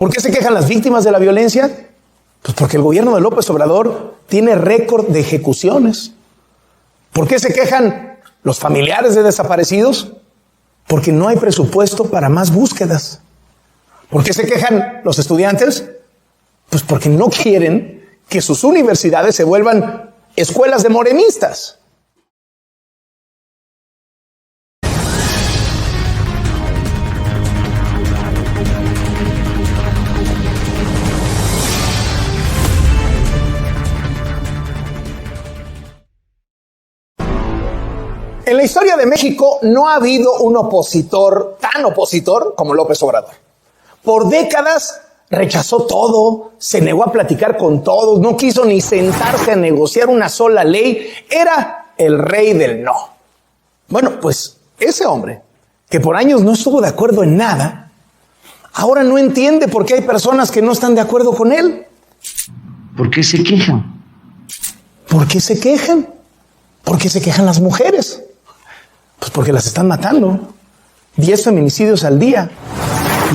¿Por qué se quejan las víctimas de la violencia? Pues porque el gobierno de López Obrador tiene récord de ejecuciones. ¿Por qué se quejan los familiares de desaparecidos? Porque no hay presupuesto para más búsquedas. ¿Por qué se quejan los estudiantes? Pues porque no quieren que sus universidades se vuelvan escuelas de morenistas. En la historia de México no ha habido un opositor tan opositor como López Obrador. Por décadas rechazó todo, se negó a platicar con todos, no quiso ni sentarse a negociar una sola ley. Era el rey del no. Bueno, pues ese hombre, que por años no estuvo de acuerdo en nada, ahora no entiende por qué hay personas que no están de acuerdo con él. ¿Por qué se quejan? ¿Por qué se quejan? ¿Por qué se quejan las mujeres? Pues porque las están matando. 10 feminicidios al día.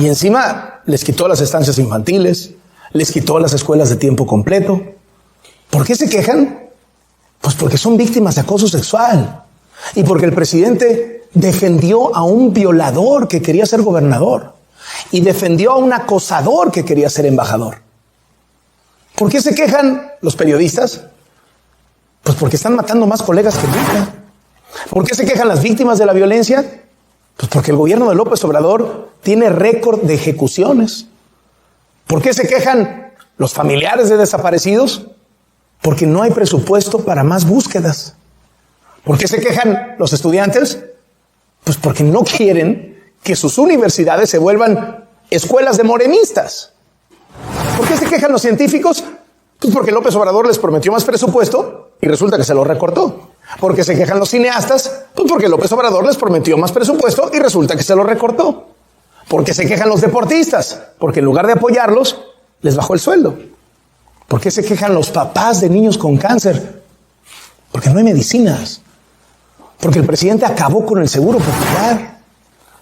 Y encima les quitó las estancias infantiles, les quitó las escuelas de tiempo completo. ¿Por qué se quejan? Pues porque son víctimas de acoso sexual. Y porque el presidente defendió a un violador que quería ser gobernador. Y defendió a un acosador que quería ser embajador. ¿Por qué se quejan los periodistas? Pues porque están matando más colegas que nunca. ¿Por qué se quejan las víctimas de la violencia? Pues porque el gobierno de López Obrador tiene récord de ejecuciones. ¿Por qué se quejan los familiares de desaparecidos? Porque no hay presupuesto para más búsquedas. ¿Por qué se quejan los estudiantes? Pues porque no quieren que sus universidades se vuelvan escuelas de morenistas. ¿Por qué se quejan los científicos? Pues porque López Obrador les prometió más presupuesto y resulta que se lo recortó. ¿Por qué se quejan los cineastas? Pues porque López Obrador les prometió más presupuesto y resulta que se lo recortó. ¿Por qué se quejan los deportistas? Porque en lugar de apoyarlos, les bajó el sueldo. ¿Por qué se quejan los papás de niños con cáncer? Porque no hay medicinas. Porque el presidente acabó con el seguro popular.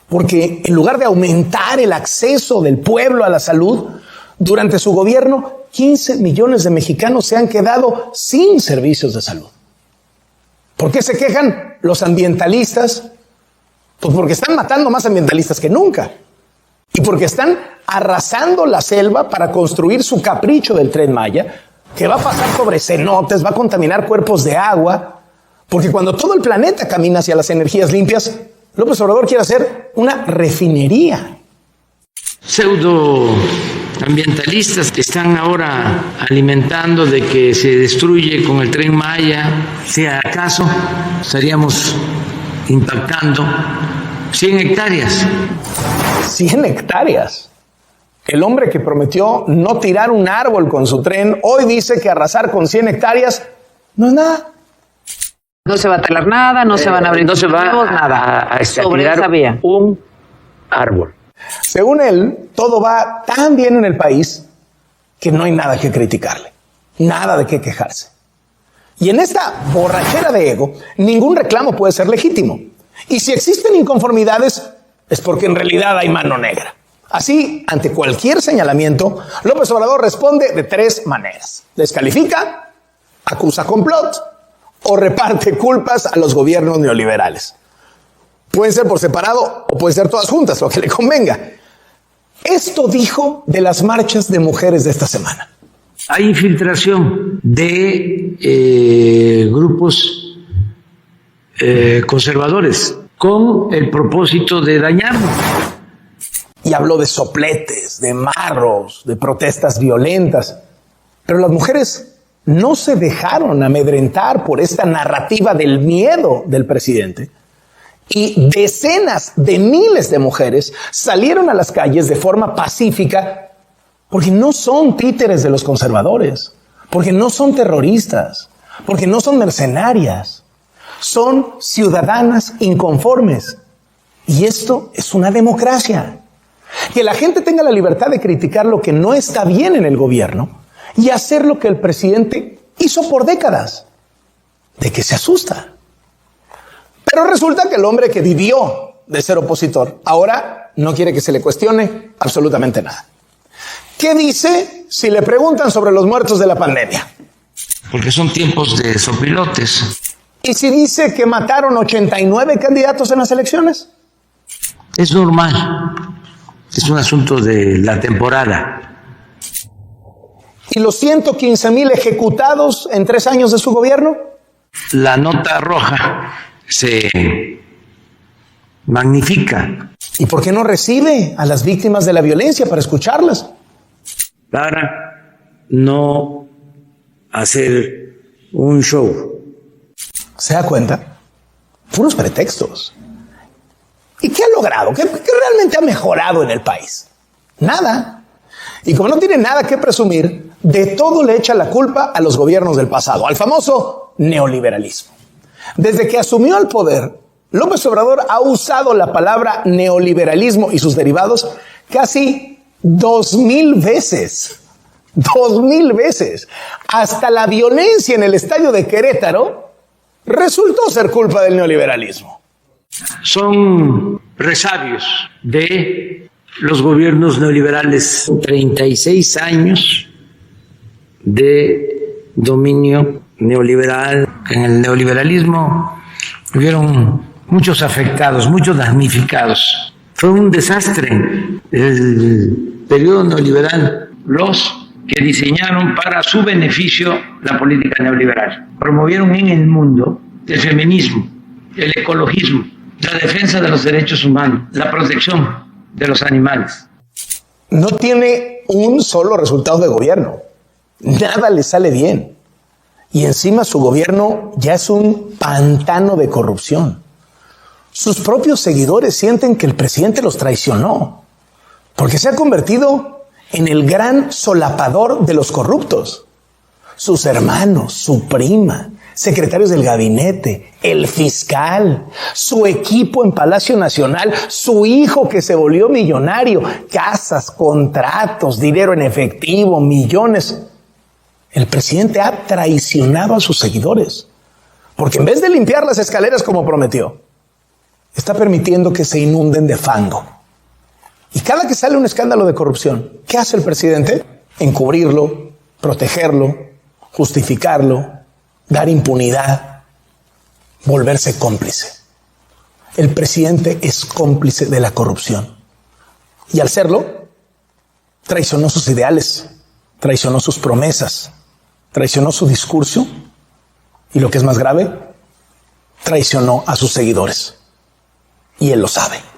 Porque en lugar de aumentar el acceso del pueblo a la salud, durante su gobierno, 15 millones de mexicanos se han quedado sin servicios de salud. ¿Por qué se quejan los ambientalistas? Pues porque están matando más ambientalistas que nunca. Y porque están arrasando la selva para construir su capricho del Tren Maya, que va a pasar sobre cenotes, va a contaminar cuerpos de agua. Porque cuando todo el planeta camina hacia las energías limpias, López Obrador quiere hacer una refinería. Pseudoambientalistas que están ahora alimentando de que se destruye con el Tren Maya. Si acaso estaríamos impactando 100 hectáreas. 100 hectáreas. El hombre que prometió no tirar un árbol con su tren, hoy dice que arrasar con 100 hectáreas no es nada. No se va a talar nada, no se van a abrir nada sobre esa vía. Un árbol. Según él, todo va tan bien en el país que no hay nada que criticarle, nada de qué quejarse. Y en esta borrachera de ego, ningún reclamo puede ser legítimo. Y si existen inconformidades, es porque en realidad hay mano negra. Así, ante cualquier señalamiento, López Obrador responde de 3 maneras. Descalifica, acusa complot o reparte culpas a los gobiernos neoliberales. Pueden ser por separado o pueden ser todas juntas, lo que le convenga. Esto dijo de las marchas de mujeres de esta semana. Hay infiltración de grupos conservadores con el propósito de dañarnos. Y habló de sopletes, de marros, de protestas violentas. Pero las mujeres no se dejaron amedrentar por esta narrativa del miedo del presidente. Y decenas de miles de mujeres salieron a las calles de forma pacífica porque no son títeres de los conservadores, porque no son terroristas, porque no son mercenarias. Son ciudadanas inconformes. Y esto es una democracia. Que la gente tenga la libertad de criticar lo que no está bien en el gobierno y hacer lo que el presidente hizo por décadas. ¿De qué se asusta? Pero resulta que el hombre que vivió de ser opositor ahora no quiere que se le cuestione absolutamente nada. ¿Qué dice si le preguntan sobre los muertos de la pandemia? Porque son tiempos de sopilotes. ¿Y si dice que mataron 89 candidatos en las elecciones? Es normal. Es un asunto de la temporada. ¿Y los 115,000 ejecutados en 3 años de su gobierno? La nota roja se magnifica. ¿Y por qué no recibe a las víctimas de la violencia para escucharlas? Para no hacer un show. ¿Se da cuenta? Puros pretextos. ¿Y qué ha logrado? ¿Qué realmente ha mejorado en el país? Nada. Y como no tiene nada que presumir, de todo le echa la culpa a los gobiernos del pasado, al famoso neoliberalismo. Desde que asumió el poder, López Obrador ha usado la palabra neoliberalismo y sus derivados casi 2,000 veces. 2,000 veces. Hasta la violencia en el estadio de Querétaro resultó ser culpa del neoliberalismo. Son resabios de los gobiernos neoliberales. 36 años de dominio neoliberal. En el neoliberalismo hubieron muchos afectados, muchos damnificados. Fue un desastre el periodo neoliberal. Los que diseñaron para su beneficio la política neoliberal promovieron en el mundo el feminismo, el ecologismo, la defensa de los derechos humanos, la protección de los animales. No tiene un solo resultado de gobierno. Nada le sale bien. Y encima su gobierno ya es un pantano de corrupción. Sus propios seguidores sienten que el presidente los traicionó, porque se ha convertido en el gran solapador de los corruptos. Sus hermanos, su prima, secretarios del gabinete, el fiscal, su equipo en Palacio Nacional, su hijo que se volvió millonario, casas, contratos, dinero en efectivo, millones. El presidente ha traicionado a sus seguidores, porque en vez de limpiar las escaleras como prometió, está permitiendo que se inunden de fango. Y cada que sale un escándalo de corrupción, ¿qué hace el presidente? Encubrirlo, protegerlo, justificarlo, dar impunidad, volverse cómplice. El presidente es cómplice de la corrupción. Y al serlo, traicionó sus ideales, traicionó sus promesas, traicionó su discurso y, lo que es más grave, traicionó a sus seguidores. Y él lo sabe.